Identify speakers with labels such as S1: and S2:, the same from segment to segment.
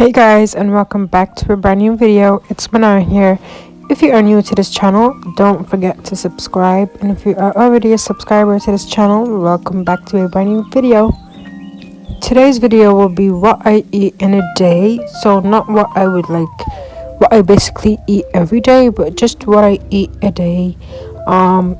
S1: Hey guys, and welcome back to a brand new video. It's Mana here. If you are new to this channel, don't forget to subscribe, and if you are already a subscriber to this channel, welcome back to a brand new video. Today's video will be what I eat in a day, so not what I basically eat every day, but just what I eat a day.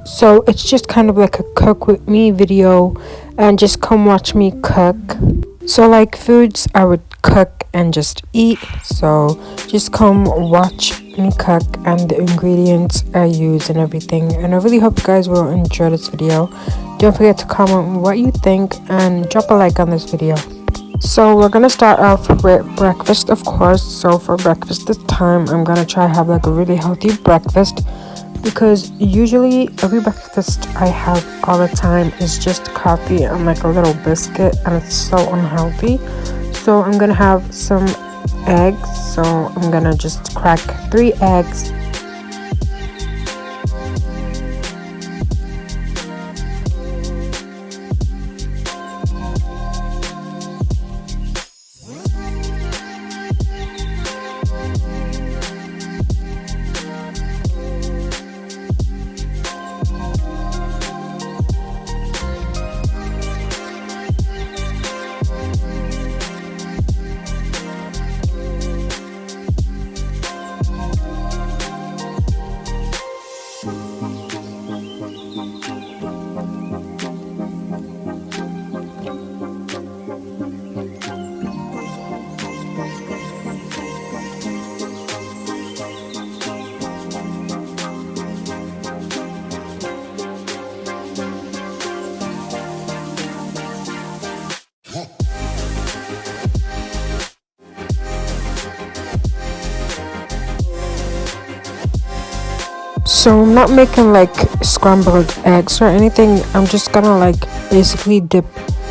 S1: So it's just kind of like a cook with me video, and just come watch me cook. So like foods I would cook and just eat, so just come watch me cook and the ingredients I use and everything. And I really hope you guys will enjoy this video. Don't forget to comment what you think and drop a like on this video. So we're gonna start off with breakfast, of course. So for breakfast this time I'm gonna try have like a really healthy breakfast, because usually every breakfast I have all the time is just coffee and like a little biscuit, and it's so unhealthy. So I'm gonna have some eggs. So I'm gonna just crack 3 eggs. So I'm not making like scrambled eggs or anything. I'm just gonna like basically dip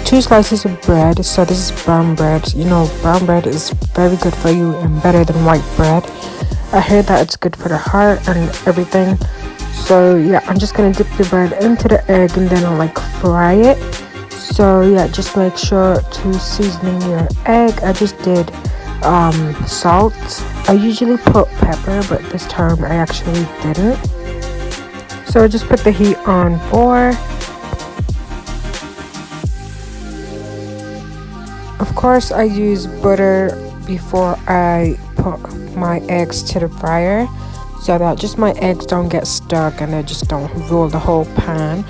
S1: 2 slices of bread. So this is brown bread. You know, brown bread is very good for you and better than white bread. I heard that it's good for the heart and everything. So yeah, I'm just gonna dip the bread into the egg and then I'll like fry it. So yeah, just make sure to season your egg. I just did salt. I usually put pepper, but this time I actually didn't. So I just put the heat on 4. Of course I use butter before I put my eggs to the fryer, so that just my eggs don't get stuck and they just don't roll the whole pan.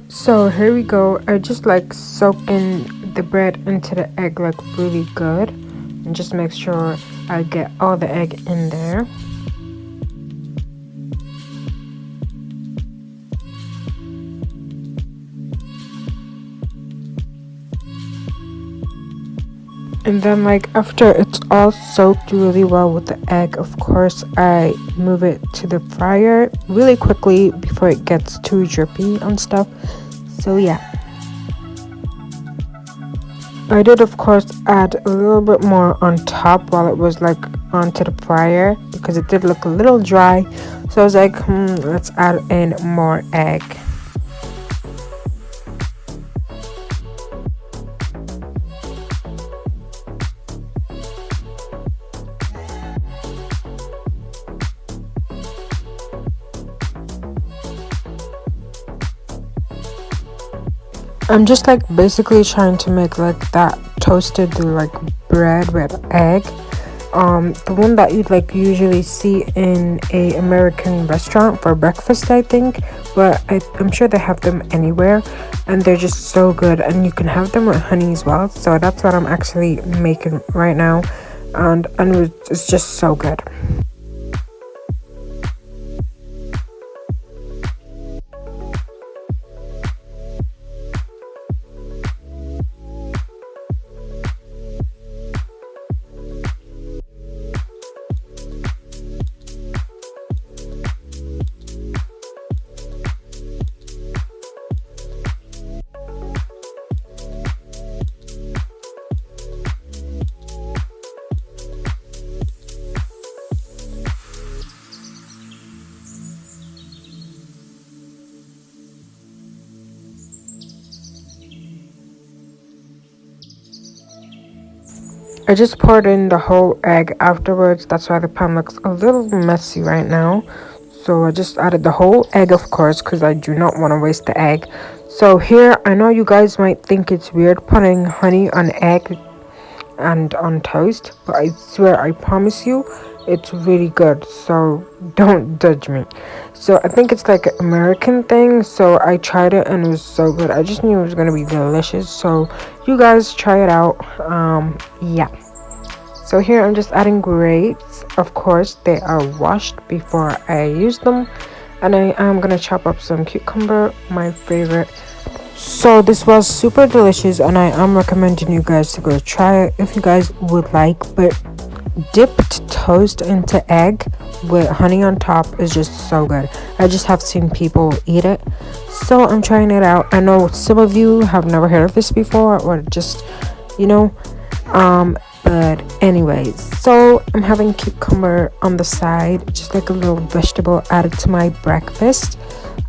S1: So here we go. I just like soak in the bread into the egg like really good, and just make sure I get all the egg in there. And then like after it's all soaked really well with the egg, of course I move it to the fryer really quickly before it gets too drippy and stuff. So yeah, I did of course add a little bit more on top while it was like onto the fryer, because it did look a little dry. So I was like, let's add in more egg. I'm just like basically trying to make like that toasted like bread with egg, the one that you'd like usually see in a American restaurant for breakfast, I think, but I'm sure they have them anywhere, and they're just so good, and you can have them with honey as well. So that's what I'm actually making right now, and it's just so good. I just poured in the whole egg afterwards. That's why the pan looks a little messy right now. So I just added the whole egg, of course, because I do not want to waste the egg. So here, I know you guys might think it's weird putting honey on egg and on toast, but I swear, I promise you, it's really good. So don't judge me. So I think it's like an American thing. So I tried it and it was so good. I just knew it was gonna be delicious. So you guys try it out. Yeah. So here I'm just adding grapes. Of course, they are washed before I use them. And I am gonna chop up some cucumber, my favorite. So this was super delicious and I am recommending you guys to go try it if you guys would like. But dipped toast into egg with honey on top is just so good. I just have seen people eat it, so I'm trying it out. I know some of you have never heard of this before, or just, you know, but anyways, so I'm having cucumber on the side, just like a little vegetable added to my breakfast.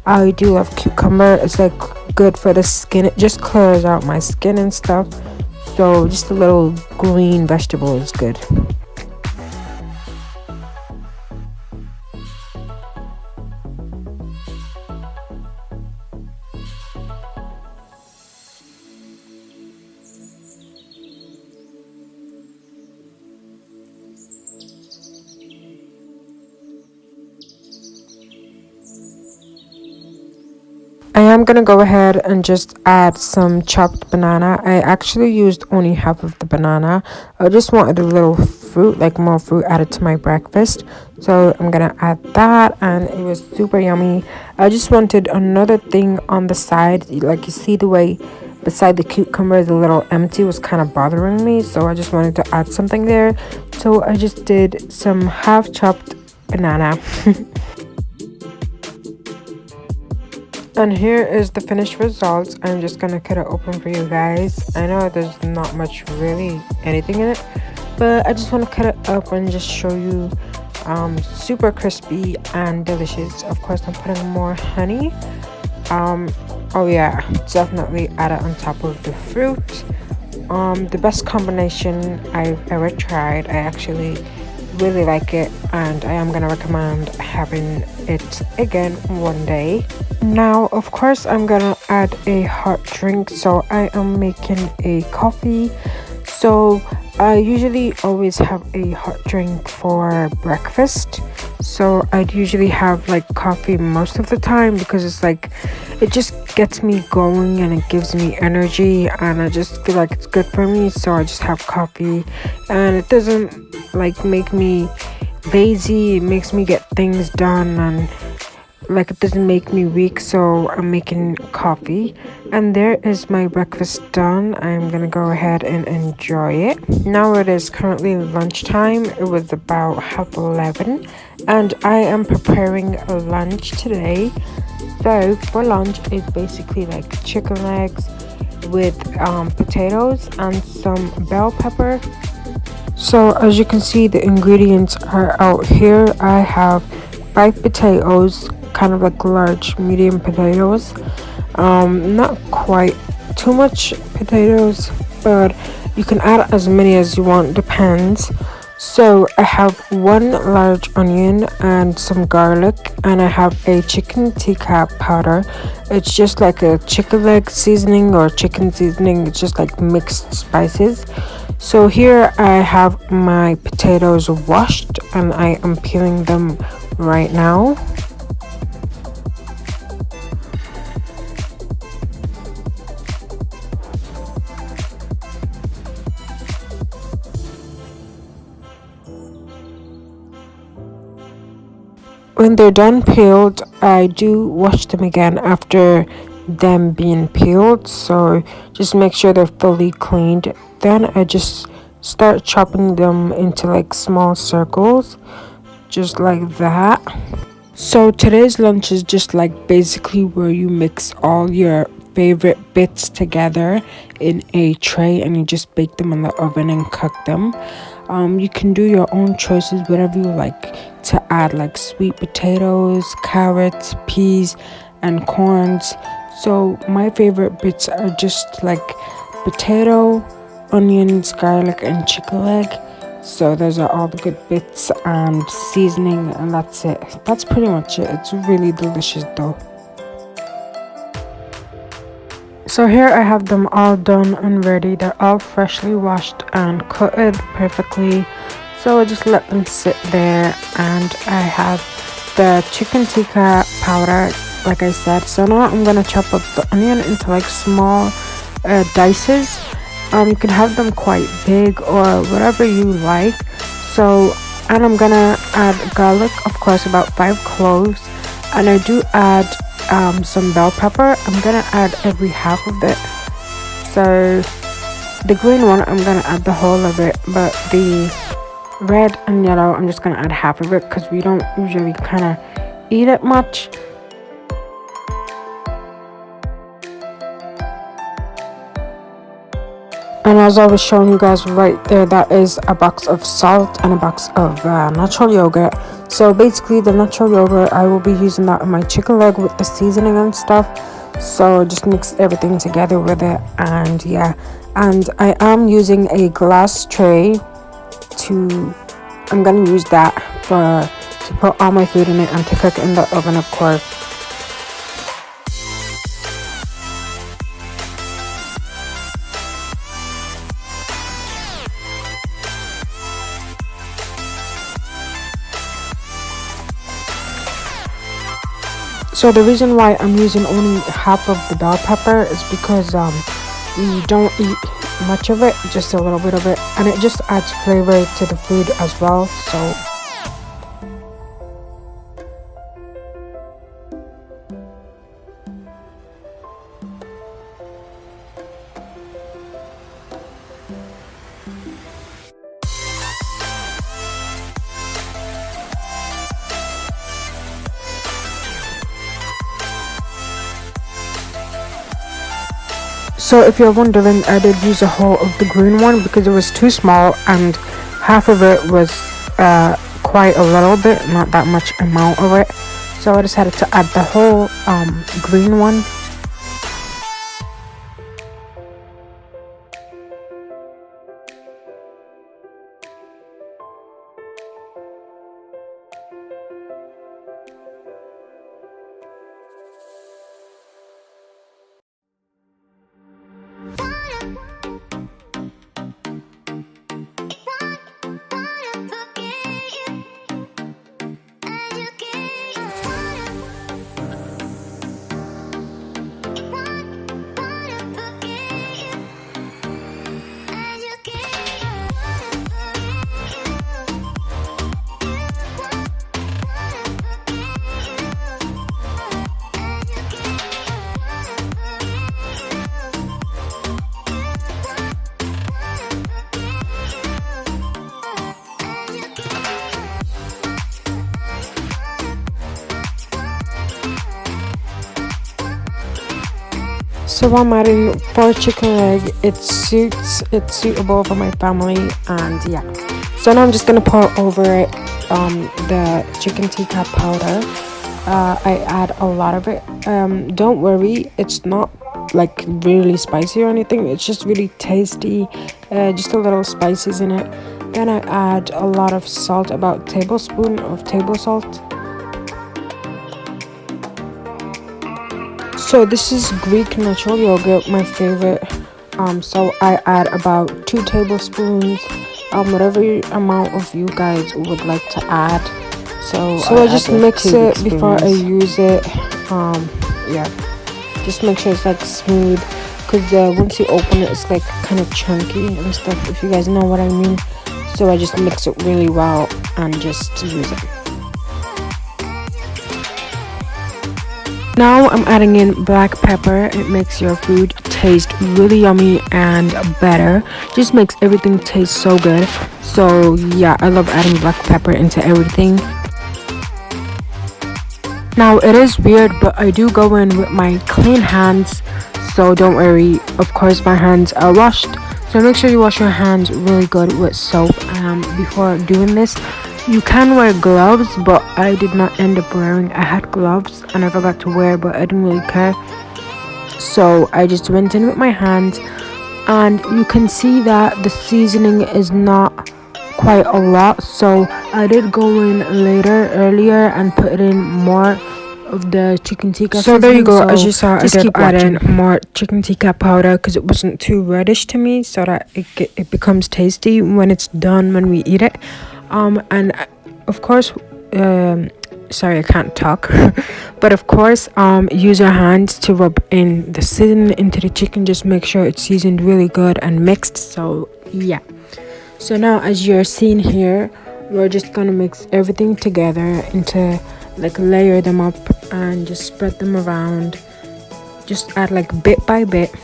S1: I do love cucumber. It's like good for the skin. It just clears out my skin and stuff. So just a little green vegetable is good. I am gonna go ahead and just add some chopped banana. I actually used only half of the banana. I just wanted a little fruit, like more fruit added to my breakfast. So I'm gonna add that and it was super yummy. I just wanted another thing on the side. Like you see the way beside the cucumber is a little empty, was kind of bothering me. So I just wanted to add something there. So I just did some half chopped banana. And here is the finished results. I'm just gonna cut it open for you guys. I know there's not much really anything in it, but I just want to cut it up and just show you super crispy and delicious. Of course, I'm putting more honey. Oh yeah, definitely add it on top of the fruit. The best combination I've ever tried. I actually really like it and I am gonna recommend having it again one day. Now of course I'm gonna add a hot drink, so I am making a coffee. So I usually always have a hot drink for breakfast, so I'd usually have like coffee most of the time because it's like it just gets me going and it gives me energy and I just feel like it's good for me. So I just have coffee and it doesn't like make me lazy, it makes me get things done and like it doesn't make me weak. So I'm making coffee and there is my breakfast done. I'm gonna go ahead and enjoy it. Now it is currently lunchtime. It was about 11:30 and I am preparing a lunch today. So for lunch it's basically like chicken legs with potatoes and some bell pepper. So as you can see, the ingredients are out here. I have 5 potatoes, kind of like large medium potatoes, not quite too much potatoes, but you can add as many as you want, depends. So I have 1 large onion and some garlic, and I have a chicken tikka powder. It's just like a chicken leg seasoning or chicken seasoning. It's just like mixed spices. So here I have my potatoes washed and I am peeling them right now. When they're done peeled, I do wash them again after them being peeled, so just make sure they're fully cleaned. Then I just start chopping them into like small circles, just like that. So today's lunch is just like basically where you mix all your favorite bits together in a tray and you just bake them in the oven and cook them. You can do your own choices, whatever you like to add, like sweet potatoes, carrots, peas, and corns. So my favorite bits are just like potato, onions, garlic, and chicken leg. So those are all the good bits and seasoning, and that's it. That's pretty much it. It's really delicious though. So here I have them all done and ready. They're all freshly washed and cutted perfectly. So I just let them sit there, and I have the chicken tikka powder, like I said. So now I'm gonna chop up the onion into like small dices. You can have them quite big or whatever you like. So, and I'm gonna add garlic, of course, about 5 cloves, and I do add some bell pepper. I'm gonna add every half of it. So the green one, I'm gonna add the whole of it, but the red and yellow, I'm just gonna add half of it because we don't usually kind of eat it much. And as I was showing you guys right there, that is a box of salt and a box of natural yogurt. So basically the natural yogurt, I will be using that on my chicken leg with the seasoning and stuff. So just mix everything together with it, and yeah. And I am using a glass tray I'm gonna use that to put all my food in it and to cook in the oven, of course. So the reason why I'm using only half of the bell pepper is because we don't eat much of it, just a little bit of it, and it just adds flavor to the food as well. So if you're wondering, I did use a whole of the green one because it was too small, and half of it was quite a little bit, not that much amount of it. So I decided to add the whole green one. So I'm adding 4 chicken leg. It's suitable for my family, and yeah. So now I'm just gonna pour over it the chicken tikka powder. I add a lot of it. Don't worry, it's not like really spicy or anything. It's just really tasty. Just a little spices in it. Then I add a lot of salt, about tablespoon of table salt. So this is Greek natural yogurt, my favorite. So I add about 2 tablespoons, whatever amount of you guys would like to add. So I just mix it before I use it. Yeah, just make sure it's like smooth, because once you open it, it's like kind of chunky and stuff, if you guys know what I mean. So I just mix it really well and just use it. Now I'm adding in black pepper. It makes your food taste really yummy and better. Just makes everything taste so good. So yeah, I love adding black pepper into everything. Now it is weird, but I do go in with my clean hands, so don't worry. Of course my hands are washed, so make sure you wash your hands really good with soap before doing this. You can wear gloves, but I did not end up wearing. I had gloves and I forgot to wear, but I didn't really care. So I just went in with my hands and you can see that the seasoning is not quite a lot, so I did go in earlier and put in more of the chicken tikka
S2: So there you go.
S1: seasoning.
S2: As you saw, I
S1: just
S2: did
S1: keep
S2: add
S1: watching.
S2: in more chicken tikka powder because it wasn't too reddish to me, so that it becomes tasty when it's done, when we eat it. And of course, sorry, I can't talk. But of course, use your hands to rub in the seasoning into the chicken. Just make sure it's seasoned really good and mixed. So yeah. So now, as you're seeing here, we're just gonna mix everything together into, like, layer them up and just spread them around. Just add like bit by bit.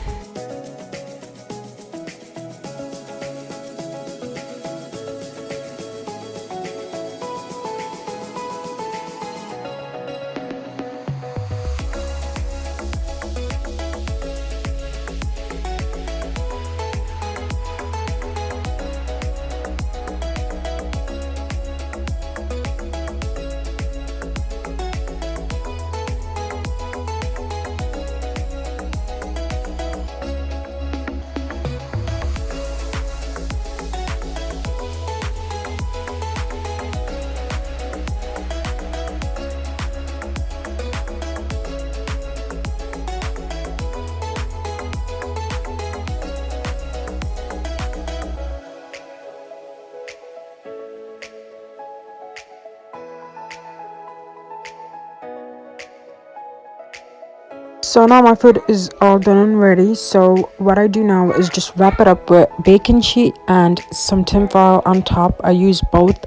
S2: So now my food is all done and ready. So what I do now is just wrap it up with bacon sheet and some tinfoil on top. I use both.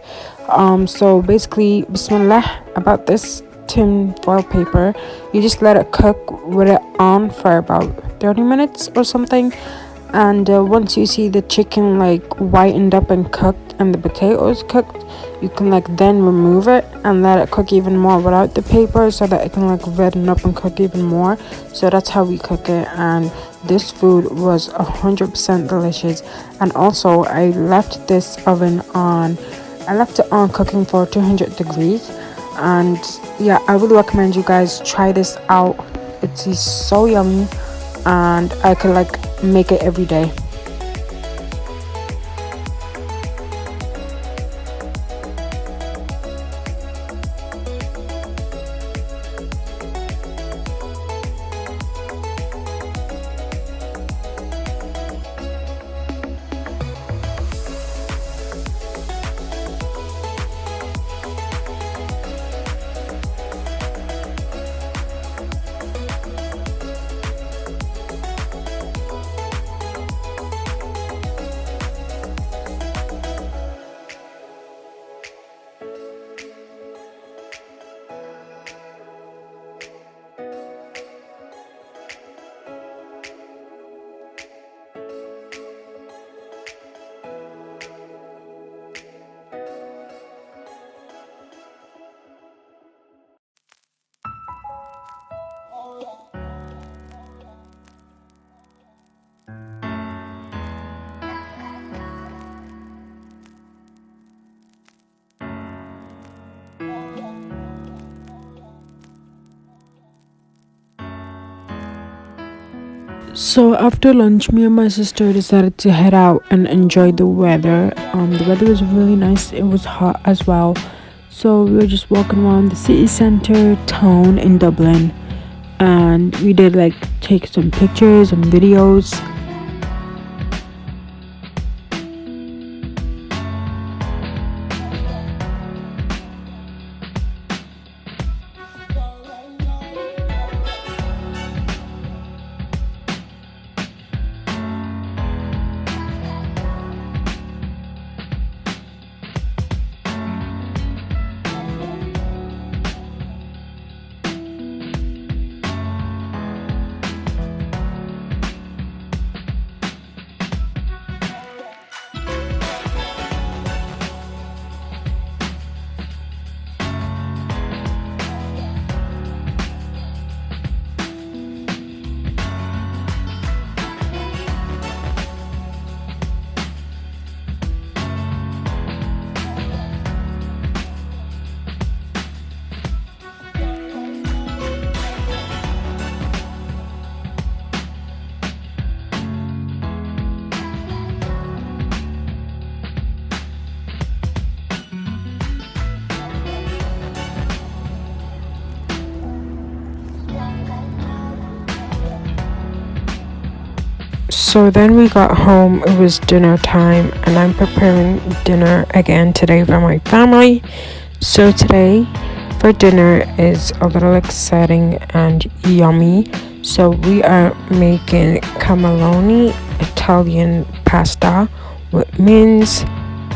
S2: So basically, bismillah, about this tinfoil paper, you just let it cook with it on for about 30 minutes or something. And once you see the chicken like whitened up and cooked and the potatoes cooked, you can like then remove it and let it cook even more without the paper, so that it can like redden up and cook even more. So that's how we cook it, and this food was 100% delicious. And also, I left this oven on, I left it on cooking for 200 degrees. And yeah, I would recommend you guys try this out. It's so yummy, and I could like make it every day. So after lunch, me and my sister decided to head out and enjoy the weather. The weather was really nice. It was hot as well. So we were just walking around the city centre town in Dublin, and we did like take some pictures and videos.
S1: So then we got home, it was dinner time, and I'm preparing dinner again today for my family. So today for dinner is a little exciting and yummy. So we are making cannelloni Italian pasta with mince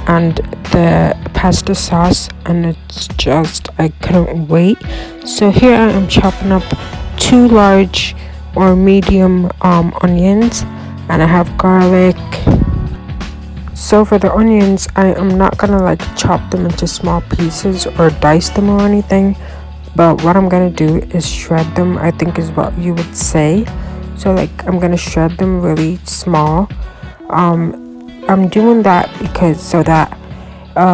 S1: and the pasta sauce, and it's just, I couldn't wait. So here I am chopping up 2 large or medium onions, and I have garlic. So for the onions, I am not gonna like chop them into small pieces or dice them or anything, but what I'm gonna do is shred them, I think is what you would say. So like I'm gonna shred them really small. I'm doing that because so that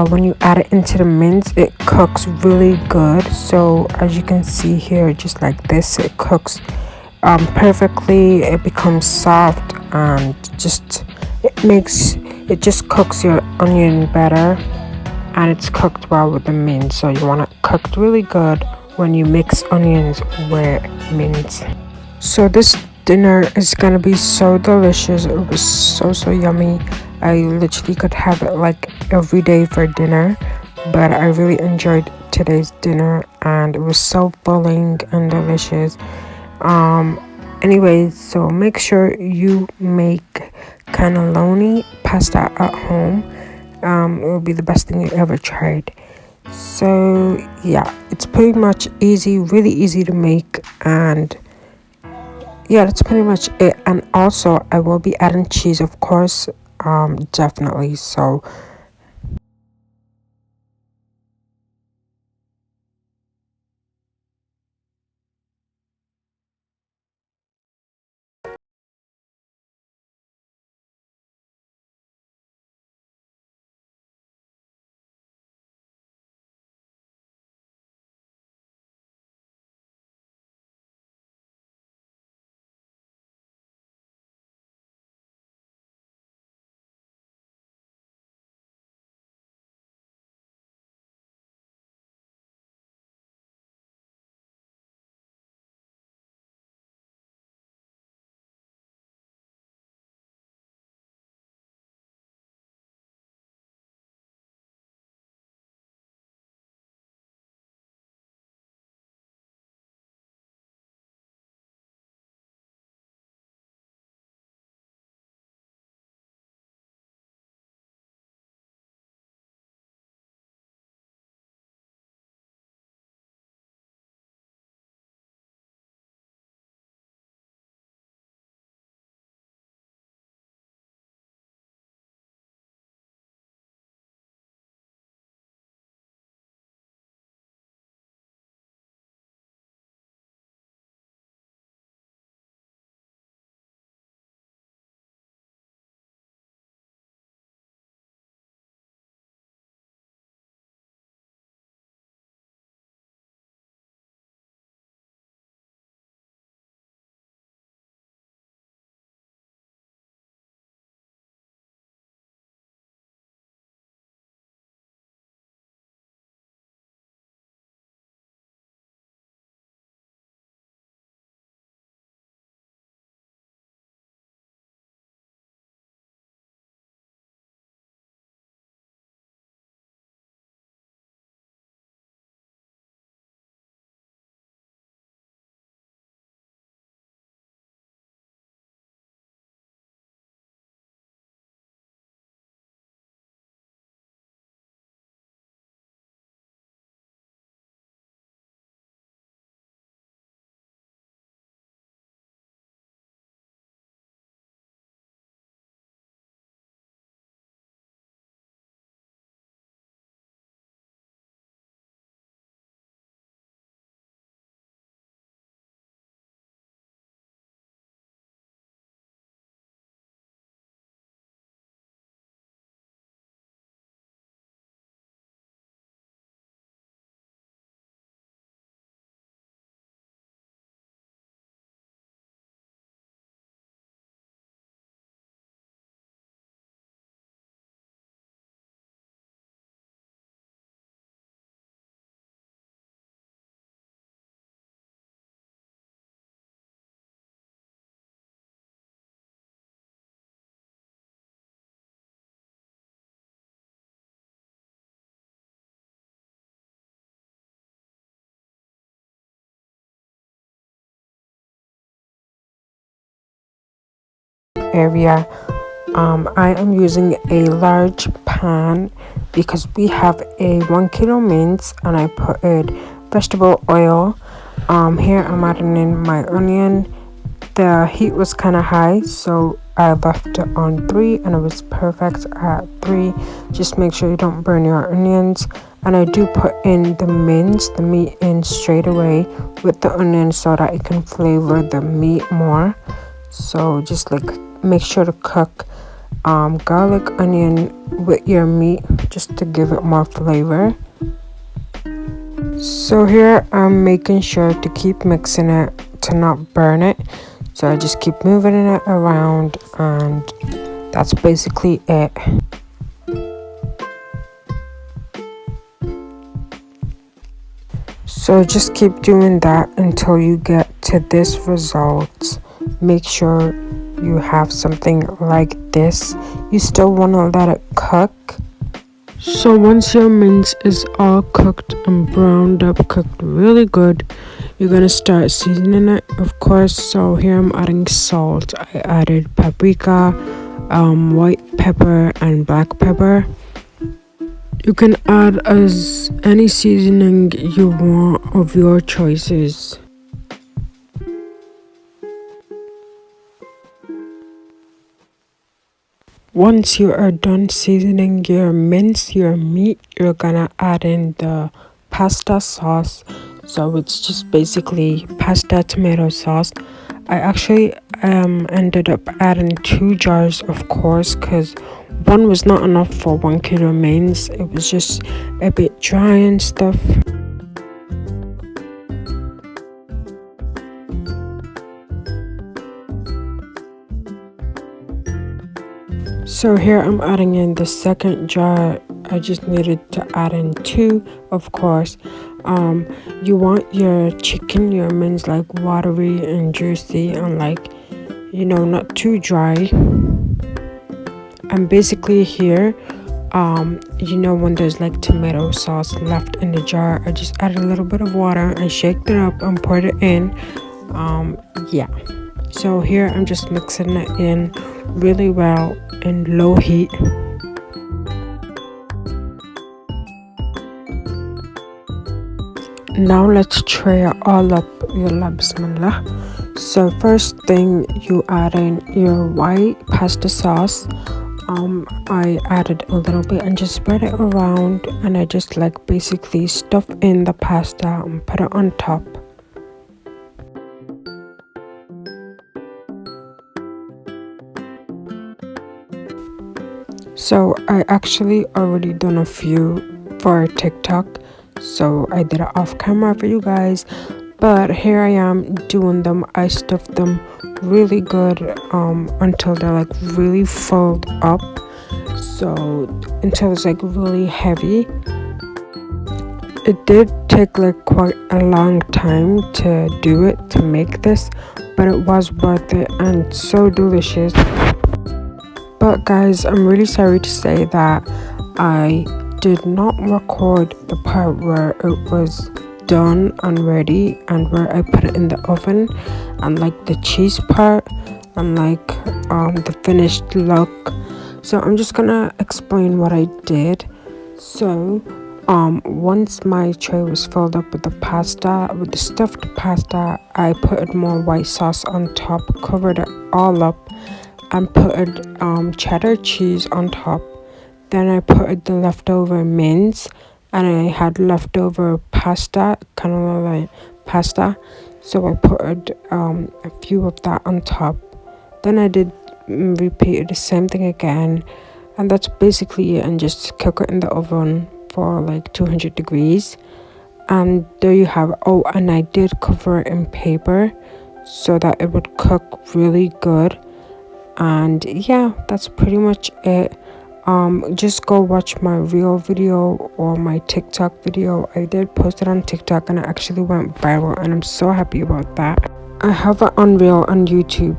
S1: when you add it into the mince, it cooks really good. So as you can see here, just like this, it cooks perfectly. It becomes soft and just it just cooks your onion better, and it's cooked well with the mince. So you want it cooked really good when you mix onions with mince. So this dinner is gonna be so delicious. It was so yummy. I literally could have it like every day for dinner, but I really enjoyed today's dinner and it was so filling and delicious. Anyways, so make sure you make cannelloni pasta at home. It will be the best thing you ever tried. So yeah, it's pretty much easy, really easy to make, and yeah, that's pretty much it. And also I will be adding cheese, of course, definitely. So area. I am using a large pan because we have a 1 kilo mince, and I put vegetable oil. Here I'm adding in my onion. The heat was kind of high, so I left it on 3 and it was perfect at 3. Just make sure you don't burn your onions. And I do put in the meat in straight away with the onions so that it can flavor the meat more. So just like make sure to cook garlic, onion with your meat just to give it more flavor. So here I'm making sure to keep mixing it to not burn it. So I just keep moving it around, and that's basically it. So just keep doing that until you get to this result. Make sure you have something like this. You still want to let it cook.
S2: So once your mince is all cooked and browned up, cooked really good, you're gonna start seasoning it, of course. So here I'm adding salt. I added paprika, white pepper, and black pepper. You can add as any seasoning you want of your choices. Once you are done seasoning your mince, your meat, you're gonna add in the pasta sauce. So it's just basically pasta tomato sauce. I actually ended up adding 2 jars, of course, because one was not enough for 1 kilo mince. It was just a bit dry and stuff. So here I'm adding in the second jar. I just needed to add in 2, of course. You want your chicken, your mince, like watery and juicy and like, not too dry. And basically here, when there's like tomato sauce left in the jar, I just added a little bit of water and shaked it up and poured it in. Yeah. So here I'm just mixing it in really well in low heat. Now let's tray it all up. Yalla bismillah. So first thing, you add in your white pasta sauce. I added a little bit and just spread it around, and I just like basically stuff in the pasta and put it on top. So I actually already done a few for TikTok, so I did it off camera for you guys, but here I am doing them. I stuffed them really good until they're like really filled up, so until it's like really heavy. It did take like quite a long time to do it, to make this, but it was worth it and so delicious. But guys, I'm really sorry to say that I did not record the part where it was done and ready and where I put it in the oven, and like the cheese part and like the finished look. So I'm just gonna explain what I did. So once my tray was filled up with the pasta, with the stuffed pasta, I put more white sauce on top, covered it all up, and put cheddar cheese on top. Then I put the leftover mince, and I had leftover pasta, kind of like pasta, so I put a few of that on top. Then I did repeat the same thing again, and that's basically it, and just cook it in the oven for like 200 degrees. And there you have it. Oh, and I did cover it in paper so that it would cook really good. And yeah, that's pretty much it. Just go watch my real video or my TikTok video. I did post it on TikTok and it actually went viral, and I'm so happy about that. I have it on reel on YouTube.